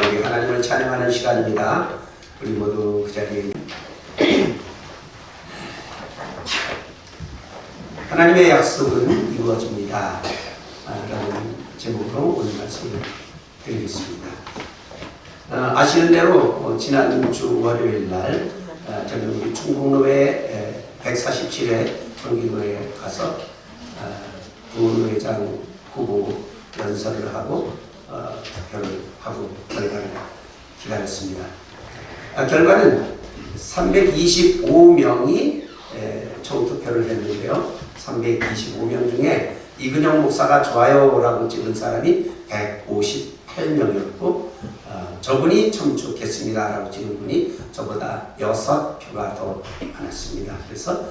우리 하나님을 찬양하는 시간입니다. 우리 모두 그 자리에 하나님의 약속은 이루어집니다 라는 제목으로 오늘 말씀을 드리겠습니다. 아시는 대로 지난 주 월요일 날 저는 우리 충북로회 147회 정기노회에 가서 부회장 후보 연설을 하고 투표를 하고 결과를 기다렸습니다. 결과는 325명이 총투표를 했는데요. 325명 중에 이근영 목사가 좋아요라고 찍은 사람이 158명이었고 저분이 첨축했습니다라고 찍은 분이 저보다 6표가 더 많았습니다. 그래서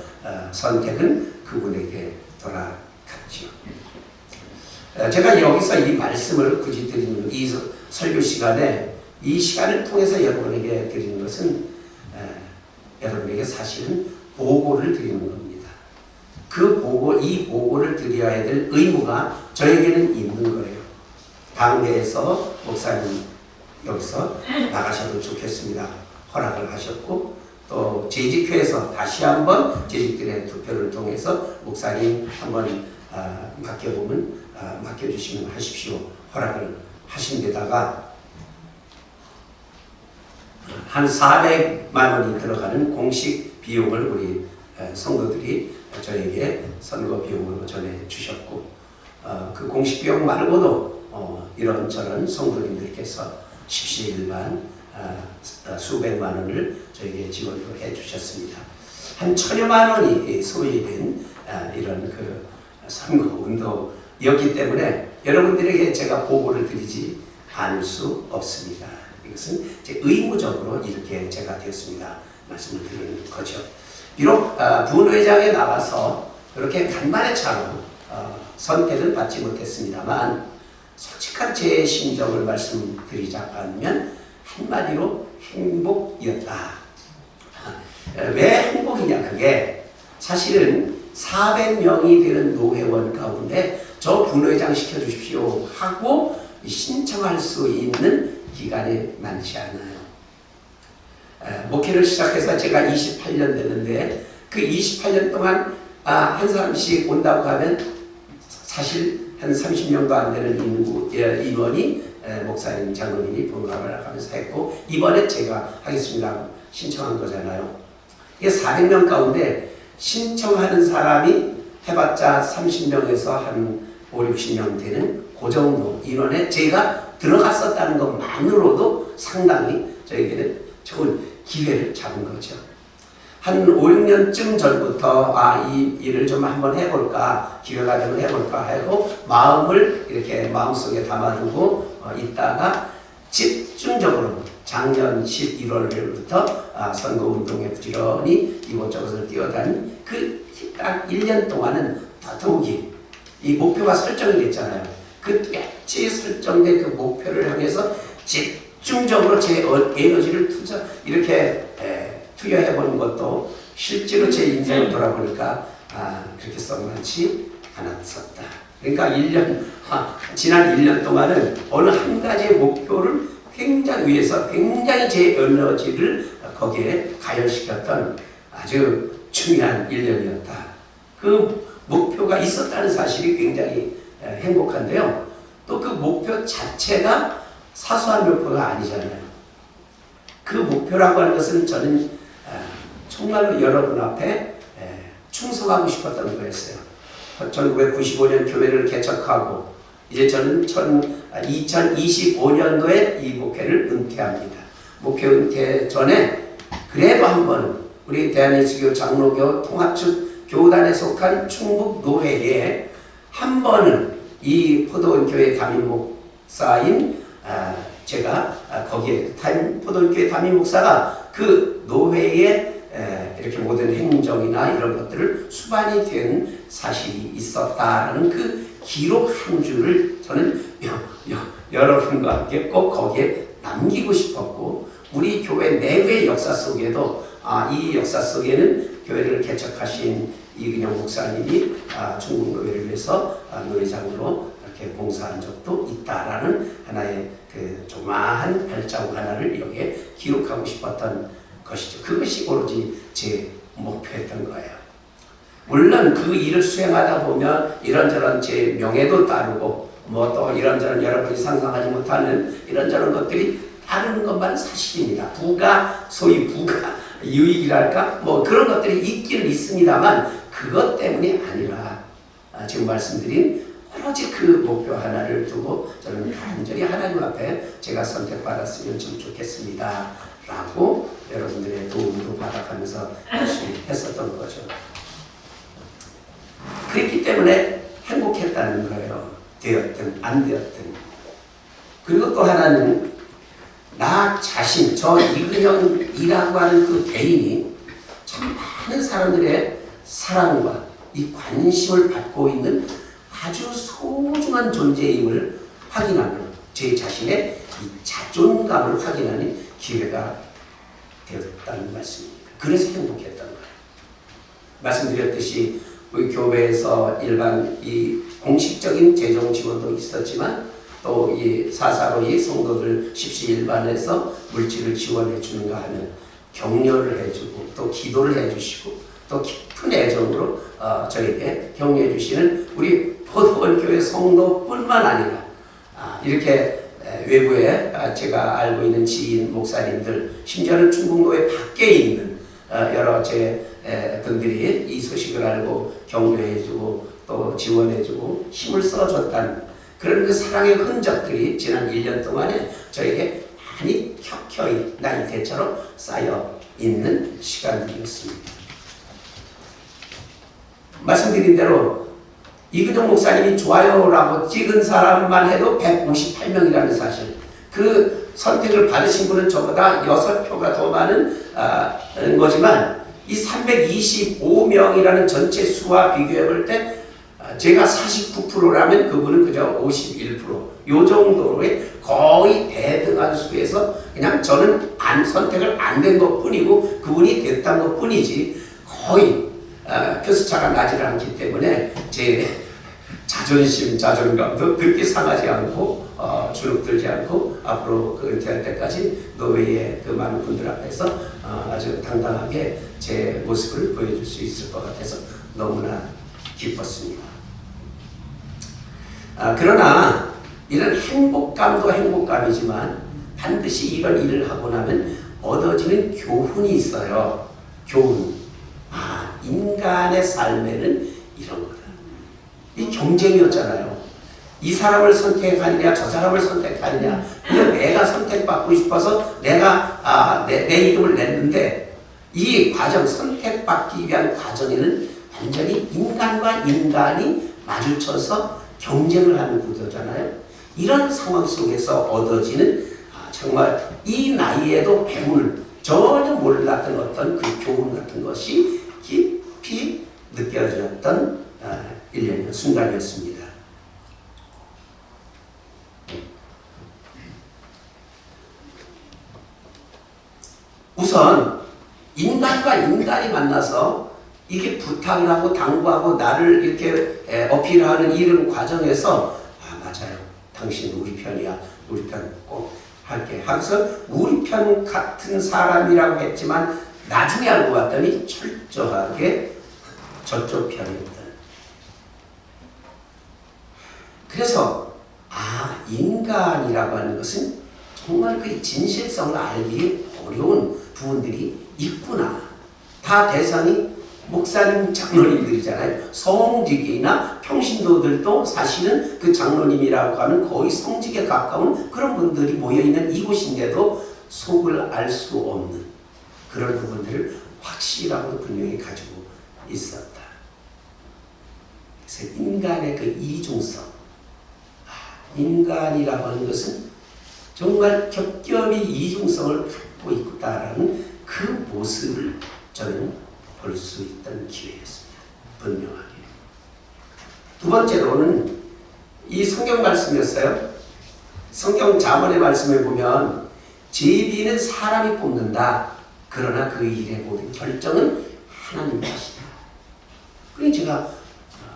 선택은 그분에게 돌아갔죠. 제가 여기서 이 말씀을 굳이 드리는 이 설교 시간에 이 시간을 통해서 여러분에게 드리는 것은 여러분에게 사실은 보고를 드리는 겁니다. 그 보고, 이 보고를 드려야 될 의무가 저에게는 있는 거예요. 당회에서 목사님 여기서 나가셔도 좋겠습니다 허락을 하셨고, 또 재직회에서 다시 한번 재직들의 투표를 통해서 목사님 한번 맡겨주시면 하십시오 허락을 하신 데다가 한 400만 원이 들어가는 공식 비용을 우리 성도들이 저에게 선거 비용으로 전해주셨고, 그 공식 비용 말고도 이런저런 성도님들께서 십시일반 수백만 원을 저에게 지원을 해주셨습니다. 한 1000여만 원이 소요된 이런 그 선거운동이었기 때문에 여러분들에게 제가 보고를 드리지 않을 수 없습니다. 이것은 제 의무적으로 이렇게 제가 되었습니다 말씀을 드리는 거죠. 비록 부회장에 나가서 그렇게 간만에 차로 선택은 받지 못했습니다만 솔직한 제 심정을 말씀드리자면 한마디로 행복이었다. 왜 행복이냐, 그게 사실은 400명이 되는 노회원 가운데 저 분회장 시켜주십시오 하고 신청할 수 있는 기간이 많지 않아요. 목회를 시작해서 제가 28년 됐는데 그 28년 동안 한 사람씩 온다고 하면 사실 한 30명도 안 되는 인원이 목사님, 장로님이 분감을 하면서 했고, 이번에 제가 하겠습니다 신청한 거잖아요. 이게 400명 가운데 신청하는 사람이 해봤자 30명에서 한 5, 60명 되는 그 정도 인원에 제가 들어갔었다는 것만으로도 상당히 저에게는 좋은 기회를 잡은 거죠. 한 5, 6년쯤 전부터 이 일을 좀 한번 해볼까, 기회가 되면 해볼까 하고 마음을 이렇게 마음속에 담아두고 있다가 집중적으로 작년 11월부터 선거운동에 부지런히 이곳저곳을 뛰어다닌 그 딱 1년 동안은 더더욱이 이 목표가 설정이 됐잖아요. 그 뚜렷이 설정된 그 목표를 향해서 집중적으로 제 에너지를 투여해보는 것도 실제로 제 인생을 돌아보니까 그렇게 썩 많지 않았었다. 그러니까 지난 1년 동안은 어느 한 가지의 목표를 위해서 굉장히 제 에너지를 거기에 가열시켰던 아주 중요한 1년이었다. 그 목표가 있었다는 사실이 굉장히 행복한데요. 또 그 목표 자체가 사소한 목표가 아니잖아요. 그 목표라고 하는 것은 저는 정말로 여러분 앞에 충성하고 싶었던 거였어요. 1995년 교회를 개척하고 이제 저는 2025년도에 이 목회를 은퇴합니다. 목회 은퇴 전에 그래도 한 번은 우리 대한예수교 장로교 통합측 교단에 속한 충북노회에 한 번은 이 포도원교회 담임 목사인 제가 거기에 포도원교회 담임 목사가 그 노회에 이렇게 모든 행정이나 이런 것들을 수반이 된 사실이 있었다라는 그 기록 한 줄을 저는 여러분과 함께 꼭 거기에 남기고 싶었고, 우리 교회 내외 역사 속에도 이 역사 속에는 교회를 개척하신 이근영 목사님이 충북노회를 위해서 노회장으로 이렇게 봉사한 적도 있다라는 하나의 그 조그만 조그마한 발자국 하나를 여기에 기록하고 싶었던 것이죠. 그것이 오로지 제 목표였던 거예요. 물론 그 일을 수행하다 보면 이런저런 제 명예도 따르고 뭐 또 이런저런 여러분이 상상하지 못하는 이런저런 것들이 따르는 것만 사실입니다. 소위 부가 유익이랄까 뭐 그런 것들이 있기는 있습니다만 그것 때문이 아니라 지금 말씀드린 오로지 그 목표 하나를 두고 저는 간절히 하나님 앞에 제가 선택받았으면 좀 좋겠습니다 라고 여러분들의 도움도 받아가면서 열심히 했었던 거죠. 그랬기 때문에 행복했다는 거예요. 되었든 안 되었든. 그리고 또 하나는 나 자신, 저 이근영이라고 하는 그 개인이 참 많은 사람들의 사랑과 이 관심을 받고 있는 아주 소중한 존재임을 확인하는 제 자신의 이 자존감을 확인하는 기회가 되었다는 말씀입니다. 그래서 행복했던 거예요. 말씀드렸듯이 우리 교회에서 일반 이 공식적인 재정 지원도 있었지만 또 이 사사로이 성도들 십시일반에서 물질을 지원해 주는가 하면 격려를 해주고 또 기도를 해주시고 또 깊은 애정으로 저에게 격려해 주시는 우리 포도원 교회 성도뿐만 아니라 이렇게 외부에 제가 알고 있는 지인 목사님들 심지어는 충북교회 밖에 있는 여러 제 분들이 이 소식을 알고 격려해주고 또 지원해주고 힘을 써줬다는 그런 그 사랑의 흔적들이 지난 1년 동안에 저에게 많이 켜켜이 나이테처럼 쌓여 있는 시간들이었습니다. 말씀드린 대로 이근영 목사님이 좋아요라고 찍은 사람만 해도 158명이라는 사실. 그 선택을 받으신 분은 저보다 6표가 더 많은 거지만 이 325명이라는 전체 수와 비교해 볼 때 제가 49%라면 그분은 그저 51%. 요 정도로의 거의 대등한 수에서 그냥 저는 선택을 안 된 것 뿐이고 그분이 됐다는 것 뿐이지 거의 표수차가 나지를 않기 때문에 제 자존감도 그렇게 상하지 않고 주눅들지 않고 앞으로 그 은퇴할 때까지 노회의 그 많은 분들 앞에서 아주 당당하게 제 모습을 보여줄 수 있을 것 같아서 너무나 기뻤습니다. 그러나 이런 행복감도 행복감이지만 반드시 이런 일을 하고 나면 얻어지는 교훈이 있어요. 교훈. 인간의 삶에는 이런 거다. 이 경쟁이었잖아요. 이 사람을 선택하느냐 저 사람을 선택하느냐. 근데 내가 선택받고 싶어서 내가 내 이름을 냈는데 이 과정 선택받기 위한 과정에는 완전히 인간과 인간이 마주쳐서 경쟁을 하는 구도잖아요. 이런 상황 속에서 얻어지는 정말 이 나이에도 배울 전혀 몰랐던 어떤 그 교훈 같은 것이 깊이 느껴졌던 1년의 순간이었습니다. 우선 인간과 인간이 만나서 이게 부탁을 하고 당부하고 나를 이렇게 어필하는 이런 과정에서 맞아요. 당신 우리 편이야. 우리 편 꼭 할게. 하면서 우리 편 같은 사람이라고 했지만 나중에 알고 봤더니 철저하게 저쪽 편이었던. 그래서 인간이라고 하는 것은 정말 그 진실성을 알기 어려운 부분들이 있구나. 다 대상이 목사님 장로님들이잖아요. 성직이나 평신도들도 사실은 그 장로님이라고 하는 거의 성직에 가까운 그런 분들이 모여있는 이곳인데도 속을 알 수 없는 그런 부분들을 확실하고 분명히 가지고 있었다. 그래서 인간의 그 이중성, 인간이라고 하는 것은 정말 겹겹이 이중성을 갖고 있다라는 그 모습을 저는 볼 수 있던 기회였습니다. 분명하게. 두 번째로는 이 성경 말씀이었어요. 성경 잠언의 말씀을 보면 제비는 사람이 뽑는다. 그러나 그 일의 모든 결정은 하나님 것이다. 그러니 제가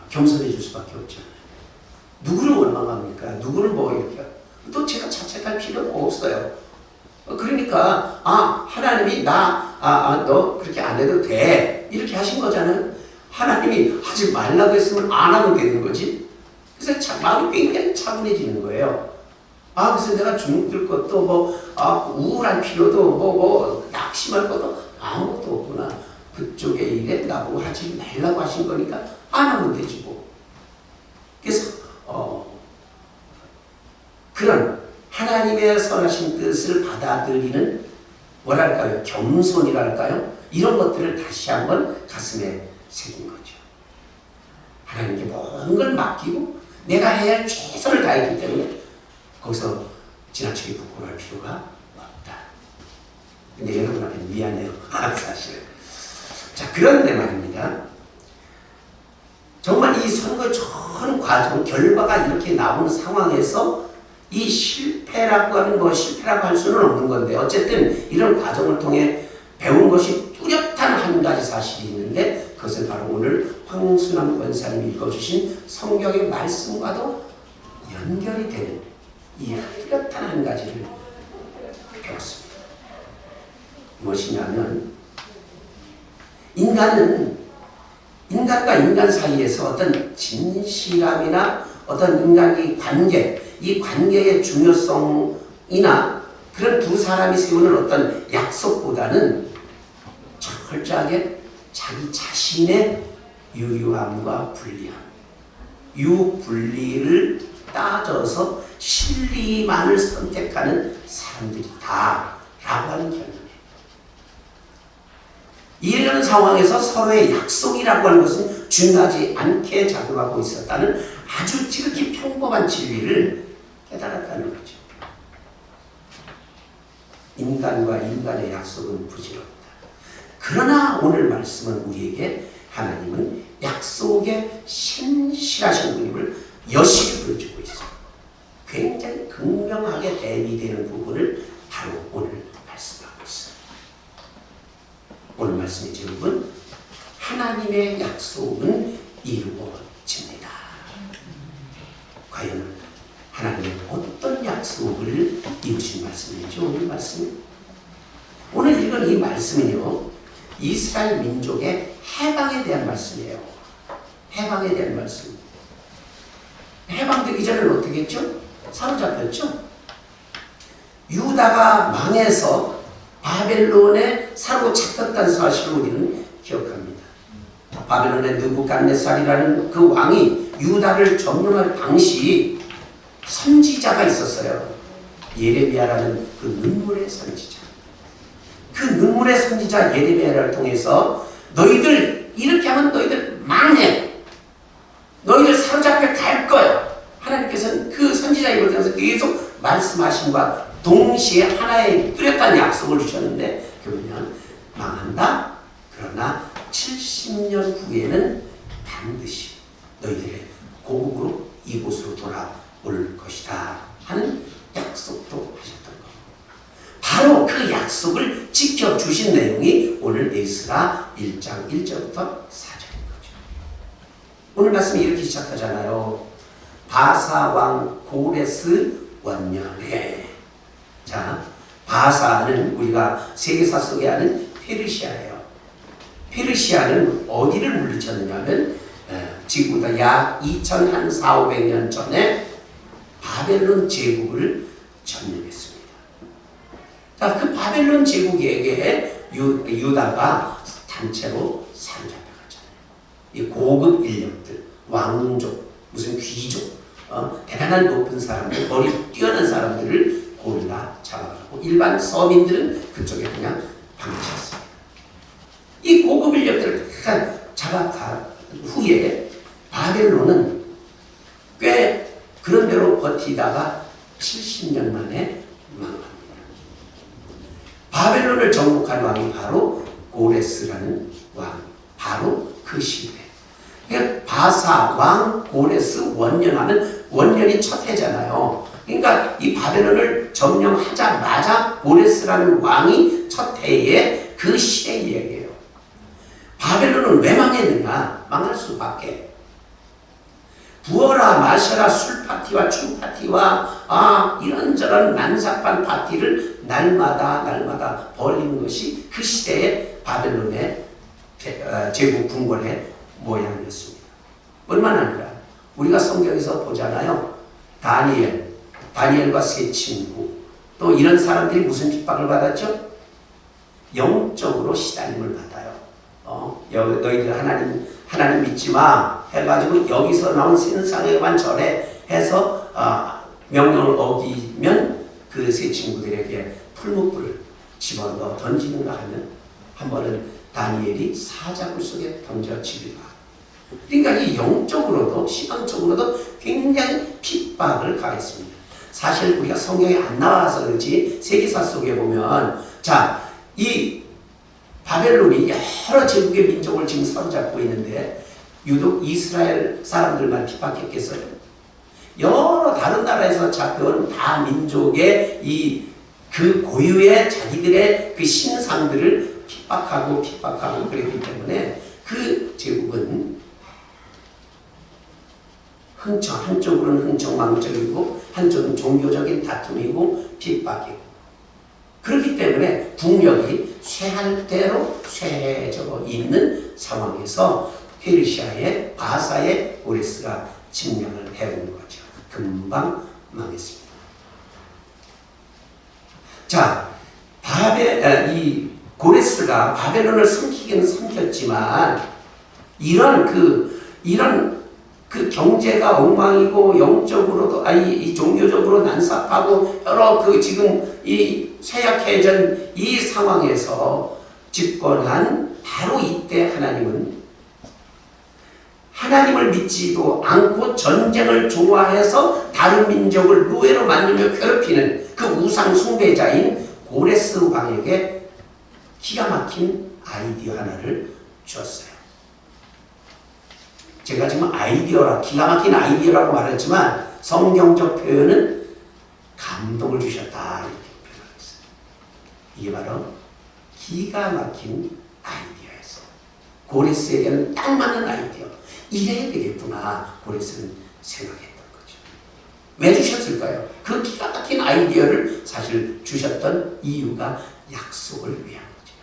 겸손해질 수밖에 없잖아요. 누구를 원망합니까? 누구를 뭐 이렇게 또 제가 자책할 그렇게 할 필요가 없어요. 그러니까 하나님이 너 그렇게 안 해도 돼 이렇게 하신 거잖아요. 하나님이 하지 말라고 했으면 안 하면 되는 거지. 그래서 마음이 굉장히 차분해지는 거예요. 그래서 내가 죽을 것도 우울할 필요도 낙심할 것도 아무것도 없구나. 그쪽의 일에 나보고 하지 말라고 하신 거니까 안 하면 되지 뭐. 그래서 그런 하나님의 선하신 뜻을 받아들이는 뭐랄까요? 겸손이랄까요? 이런 것들을 다시 한번 가슴에 새긴 거죠. 하나님께 모든 걸 맡기고 내가 해야 할 최선을 다했기 때문에 거기서 지나치게 부끄러워할 필요가 없다. 근데 여러분 앞에 미안해요. 사실은. 자, 그런데 말입니다. 정말 이 선거의 전 과정, 결과가 이렇게 나오는 상황에서 이 실패라고 하는 거, 실패라고 할 수는 없는 건데, 어쨌든 이런 과정을 통해 배운 것이 뚜렷한 한 가지 사실이 있는데, 그것은 바로 오늘 황순남 권사님이 읽어주신 성경의 말씀과도 연결이 되는 이 뚜렷한 한 가지를 배웠습니다. 무엇이냐면, 인간과 인간 사이에서 어떤 진실함이나 어떤 인간의 관계, 이 관계의 중요성이나 그런 두 사람이 세우는 어떤 약속보다는 철저하게 자기 자신의 유효함과 불리함, 유분리를 따져서 진리만을 선택하는 사람들이다 라고 하는 결론이에요. 이런 상황에서 서로의 약속이라고 하는 것은 중요하지 않게 작용하고 있었다는 아주 지극히 평범한 진리를 깨달았다는 거죠. 인간과 인간의 약속은 부질없다. 그러나 오늘 말씀은 우리에게 하나님은 약속에 신실하신 분임을 여실히 보여주고 있어요. 굉장히 극명하게 대비되는 부분을 바로 오늘 말씀하고 있어요. 오늘 말씀의 제목은 하나님의 약속은 이루어집니다. 과연 하나님은 어떤 약속을 이루신 말씀이죠? 오늘 말씀. 오늘 읽은 이 말씀은요, 이스라엘 민족의 해방에 대한 말씀이에요. 해방에 대한 말씀. 해방되기 전에는 어떻게 했죠? 사로잡혔죠? 유다가 망해서 바벨론에 사로잡혔다는 사실을 우리는 기억합니다. 바벨론의 느부갓네살이라는 그 왕이 유다를 점령할 당시 선지자가 있었어요. 예레미야라는 그 눈물의 선지자. 그 눈물의 선지자 예레미야를 통해서 너희들 이렇게 하면 너희들 망해. 너희들 사로잡혀 갈 거야. 하나님께서는 그 선지자 입을 통해서 계속 말씀하심과 동시에 하나의 뚜렷한 약속을 주셨는데 그게 뭐냐면 망한다. 그러나 70년 후에는 반드시 너희들의 고국으로 이곳으로 돌아올 것이다 하는 약속도 하셨던 겁니다. 바로 그 약속을 지켜주신 내용이 오늘 에스라 1장 1절부터 4절인 거죠. 오늘 말씀이 이렇게 시작하잖아요. 바사 왕 고레스 원년에. 자, 바사는 우리가 세계사 속에 아는 페르시아예요. 페르시아는 어디를 물리쳤느냐면 지금부터 약 2400년 전에 바벨론 제국을 점령했습니다. 자, 그 바벨론 제국에게 유다가 단체로 사로잡혀갔잖아요. 이 고급 인력들, 왕족, 무슨 귀족, 대단한 높은 사람들, 머리 뛰어난 사람들을 골라 잡아가고 일반 서민들은 그쪽에 그냥 방치했습니다. 이 고급 인력들을 다 잡아간 후에 바벨론은 꽤 그런 대로 버티다가 70년 만에 망합니다. 바벨론을 정복한 왕이 바로 고레스라는 왕, 바로 그 시대. 그러니까 바사 왕 고레스 원년하는 원년이 첫 해잖아요. 그러니까 이 바벨론을 점령하자마자 고레스라는 왕이 첫 해에 그 시대 이야기예요. 바벨론은 왜 망했느냐? 망할 수밖에. 부어라 마셔라 술 파티와 춤 파티와 이런저런 난잡한 파티를 날마다 벌이는 것이 그 시대의 바벨론의 제국 궁궐의 모양이었습니다. 뿐만 아니라 우리가 성경에서 보잖아요. 다니엘과 세 친구, 또 이런 사람들이 무슨 핍박을 받았죠? 영적으로 시달림을 받아요. 너희들 하나님 믿지 마 해가지고 여기서 나온 신상에만 절해 해서 명령을 어기면 그 세 친구들에게 풀무불을 집어넣어 던지는가 하면 한 번은 다니엘이 사자굴 속에 던져지리라. 그러니까 이 영적으로도 시간적으로도 굉장히 핍박을 가했습니다. 사실 우리가 성경에 안 나와서 그렇지 세계사 속에 보면 이 바벨론이 여러 제국의 민족을 지금 사로잡고 있는데 유독 이스라엘 사람들만 핍박했겠어요? 여러 다른 나라에서 잡혀온 다 민족의 그 고유의 자기들의 그 신상들을 핍박하고 그랬기 때문에 그 제국은 한쪽으로는 흥청망청이고 한쪽은 종교적인 다툼이고 핍박이고, 그렇기 때문에 국력이 쇠할 대로 쇠해져 있는 상황에서 페르시아의 바사의 고레스가 침략을 해온 거죠. 금방 망했습니다. 이 고레스가 바벨론을 삼키기는 삼켰지만 이런 그 경제가 엉망이고 영적으로도 이 종교적으로 난삽하고 여러 지금 이 쇠약해진 이 상황에서 집권한 바로 이때 하나님을 믿지도 않고 전쟁을 좋아해서 다른 민족을 노예로 만들며 괴롭히는 그 우상 숭배자인 고레스 왕에게 기가 막힌 아이디어 하나를 주었어요. 제가 지금 기가 막힌 아이디어라고 말했지만 성경적 표현은 감동을 주셨다 이렇게 표현했어요. 이게 바로 기가 막힌 아이디어였어요. 고레스에게는 딱 맞는 아이디어. 이래야 되겠구나 고레스는 생각했던 거죠. 왜 주셨을까요? 그 기가 막힌 아이디어를 사실 주셨던 이유가 약속을 위한 거죠.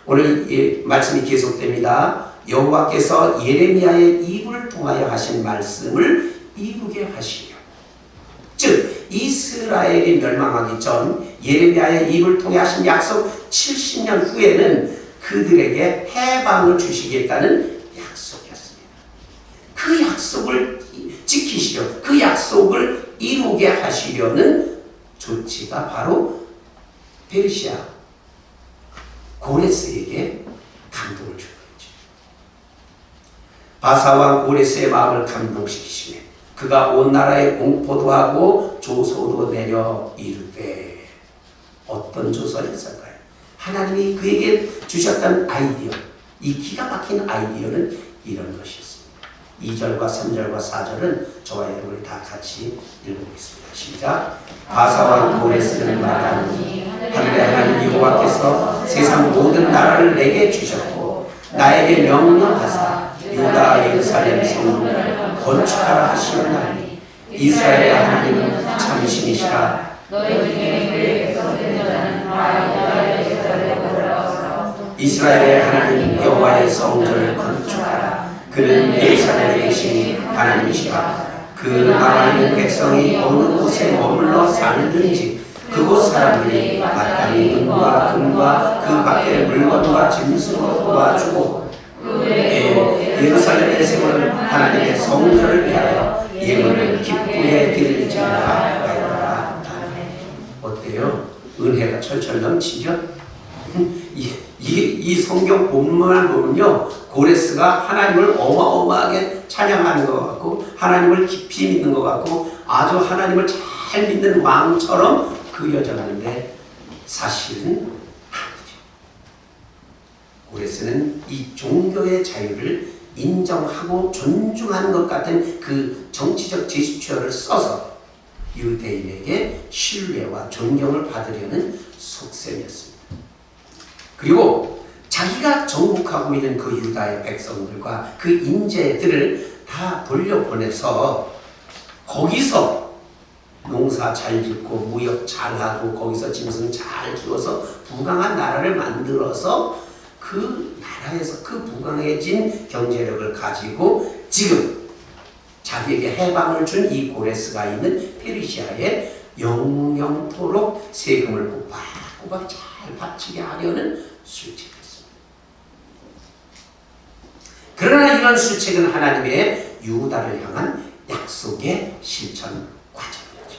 오늘 이 말씀이 계속됩니다. 여호와께서 예레미야의 입을 통하여 하신 말씀을 이루게 하시려. 즉 이스라엘이 멸망하기 전 예레미야의 입을 통해 하신 약속 70년 후에는 그들에게 해방을 주시겠다는 약속이었습니다. 그 약속을 지키시려, 그 약속을 이루게 하시려는 조치가 바로 페르시아 고레스에게 감동을 준 거죠. 바사왕 고레스의 마음을 감동시키시며 그가 온 나라에 공포도 하고 조소도 내려 이르되, 어떤 조서였을까요? 하나님이 그에게 주셨던 아이디어, 이 기가 막힌 아이디어는 이런 것이었습니다. 2절과 3절과 4절은 저와 여러분을 다 같이 읽어보겠습니다. 시작. 바사왕 고레스는 말하니 하늘의 하나님 여호와께서 세상 모든 나라를 내게 주셨고 나에게 명령하사 유다 예루살렘 성문을 건축하라 하시옵나니 이스라엘의 하나님은 참신이시라. 이스라엘의 하나님 여호와의 성전을 건축하라. 그는 예루살렘에 계신 하나님이시라. 그 나와 있는 백성이 어느 곳에 머물러 살든지 그곳 사람들이 마땅히 은과 금과 그 밖의 물건과 짐승으로 도와주고 예루살렘에 세운 하나님의 성전을 위하여 예물을 기쁘게 드리지라 하였다. 어때요? 은혜가 철철 넘치죠? 이 성경 본문을 보면요, 고레스가 하나님을 어마어마하게 찬양하는 것 같고 하나님을 깊이 믿는 것 같고 아주 하나님을 잘 믿는 왕처럼 그려졌는데 사실은 아니죠. 고레스는 이 종교의 자유를 인정하고 존중하는 것 같은 그 정치적 제스처를 써서 유대인에게 신뢰와 존경을 받으려는 속셈이었습니다. 그리고 자기가 정복하고 있는 그 유다의 백성들과 그 인재들을 다 돌려보내서 거기서 농사 잘 짓고 무역 잘하고 거기서 짐승 잘 키워서 부강한 나라를 만들어서 그 나라에서 그 부강해진 경제력을 가지고 지금 자기에게 해방을 준 이 고레스가 있는 페르시아에 영영토록 세금을 꼬박꼬박 잘 바치게 하려는 수책이었습니다. 그러나 이런 수책은 하나님의 유다를 향한 약속의 실천 과정이었죠.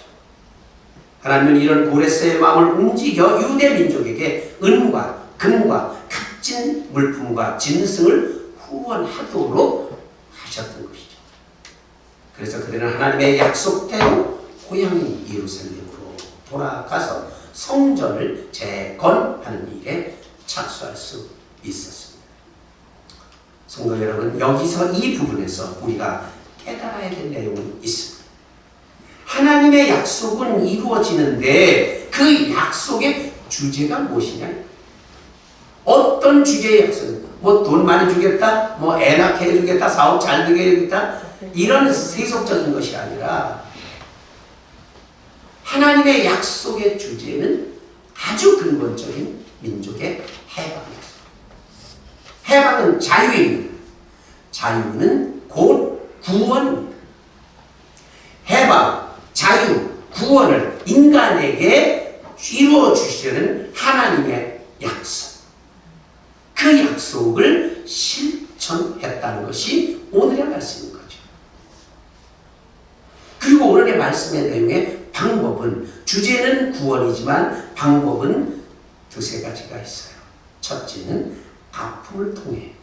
하나님은 이런 고레스의 마음을 움직여 유대 민족에게 은과 금과 값진 물품과 짐승을 후원하도록 하셨던 것이죠. 그래서 그들은 하나님의 약속대로 고향인 예루살렘으로 돌아가서 성전을 재건하는 일에 착수할 수 있었습니다. 성도 여러분, 여기서 이 부분에서 우리가 깨달아야 될 내용은 있습니다. 하나님의 약속은 이루어지는데 그 약속의 주제가 무엇이냐? 어떤 주제의 약속은 뭐 돈 많이 주겠다, 뭐 애 낳게 해주겠다, 사업 잘 되게 해주겠다, 이런 세속적인 것이 아니라 하나님의 약속의 주제는 아주 근본적인 민족의 해방이었습니다. 해방은 자유입니다. 자유는 곧 구원입니다. 해방, 자유, 구원을 인간에게 이루어 주시려는 하나님의 약속. 그 약속을 실천했다는 것이 오늘의 말씀인 거죠. 그리고 오늘의 말씀의 내용의 방법은, 주제는 구원이지만 방법은 두세 가지가 있어요. 첫째는 아픔을 통해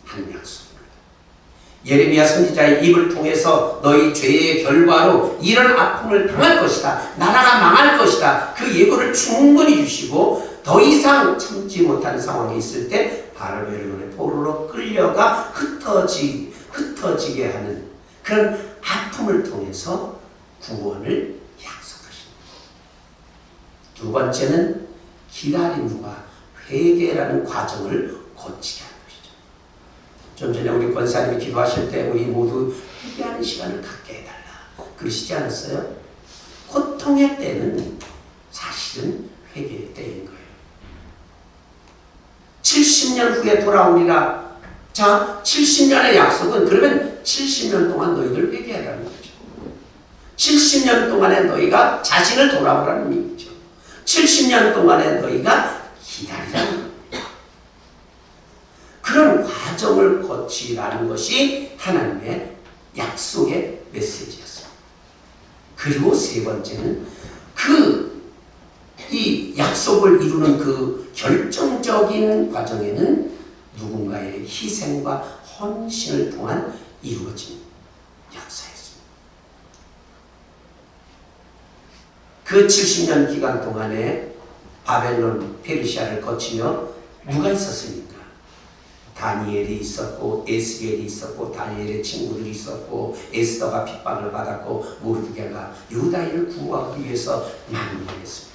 하는 약속입니다. 예레미야 선지자의 입을 통해서 너희 죄의 결과로 이런 아픔을 당할 것이다, 나라가 망할 것이다, 그 예고를 충분히 주시고 더 이상 참지 못하는 상황에 있을 때 바벨론의 포로로 끌려가 흩어지게 하는 그런 아픔을 통해서 구원을 약속하십니다. 두 번째는 기다림과 회개라는 과정을 거치게 하는 것이죠. 좀 전에 우리 권사님이 기도하실 때 우리 모두 회개하는 시간을 갖게 해달라 그러시지 않았어요? 고통의 때는 사실은 회개의 때인 거예요. 70년 후에 돌아오리라. 자, 70년의 약속은 그러면 70년 동안 너희들 회개하라는 거죠. 70년 동안에 너희가 자신을 돌아보라는 의미죠. 70년 동안에 너희가 기다리라는 겁니다. 그런 과정을 거치라는 것이 하나님의 약속의 메시지였습니다. 그리고 세 번째는 이 약속을 이루는 그 결정적인 과정에는 누군가의 희생과 헌신을 통한 이루어진 역사였습니다. 그 70년 기간 동안에 바벨론, 페르시아를 거치며 누가 있었습니까? 다니엘이 있었고, 에스겔이 있었고, 다니엘의 친구들이 있었고, 에스더가 핍박을 받았고, 모르드게가 유다인을 구하기 위해서 난무했습니다.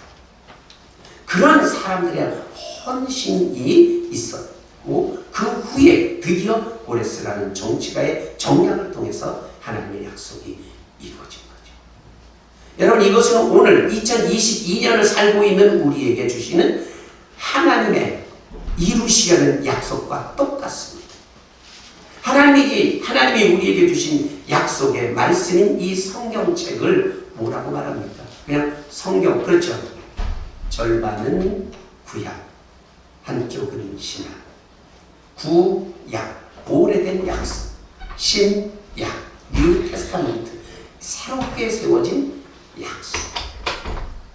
그런 사람들의 헌신이 있었고, 그 후에 드디어 고레스라는 정치가의 정략을 통해서 하나님의 약속이 이루어진 거죠. 여러분, 이것은 오늘 2022년을 살고 있는 우리에게 주시는 하나님의 이루시려는 약속과 똑같습니다. 하나님이 우리에게 주신 약속의 말씀인 이 성경책을 뭐라고 말합니까? 그냥 성경, 그렇죠? 절반은 구약, 한쪽은 신약. 구약, 오래된 약속, 신약, 뉴 테스타멘트, 새롭게 세워진 약속.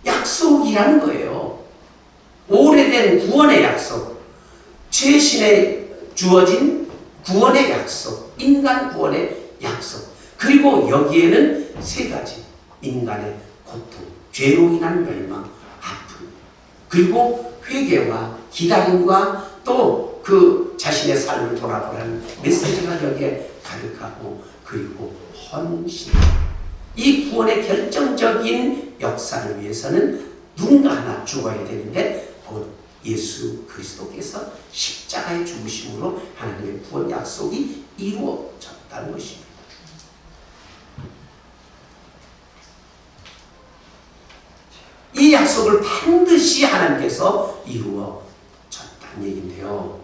약속이라는 거예요. 오래된 구원의 약속, 최신에 주어진 구원의 약속, 인간 구원의 약속. 그리고 여기에는 세 가지: 인간의 고통, 죄로 인한 멸망, 아픔, 그리고 회개와 기다림과 또 그 자신의 삶을 돌아보라는 메시지가 여기에 가득하고, 그리고 헌신. 이 구원의 결정적인 역사를 위해서는 누군가 하나 죽어야 되는데 곧 예수 그리스도께서 십자가의 죽으심으로 하나님의 구원 약속이 이루어졌다. 졌다는 것입니다. 이 약속을 반드시 하나님께서 이루어 줬다는 얘기인데요.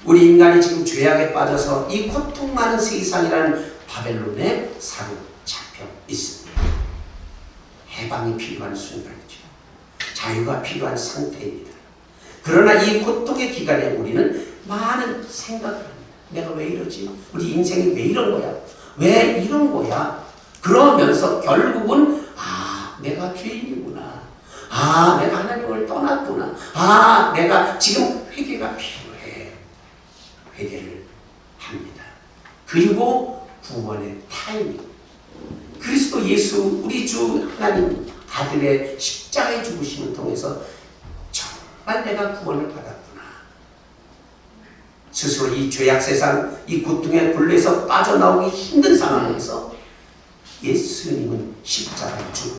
우리 인간이 지금 죄악에 빠져서 이 고통 많은 세상이라는 바벨론에 사로잡혀 있습니다. 해방이 필요한 순간이죠. 자유가 필요한 상태입니다. 그러나 이 고통의 기간에 우리는 많은 생각을 합니다. 내가 왜 이러지? 우리 인생이 왜 이런 거야? 왜 이런 거야? 그러면서 결국은 내가 죄인이구나. 내가 하나님을 떠났구나. 내가 지금 회개가 필요해. 회개를 합니다. 그리고 구원의 타이밍. 그리스도 예수 우리 주 하나님 아들의 십자가의 죽으심을 통해서 정말 내가 구원을 받았구나. 스스로 이 죄악 세상 이 고통의 굴레에서 빠져나오기 힘든 상황에서 예수님은 십자가의 죽음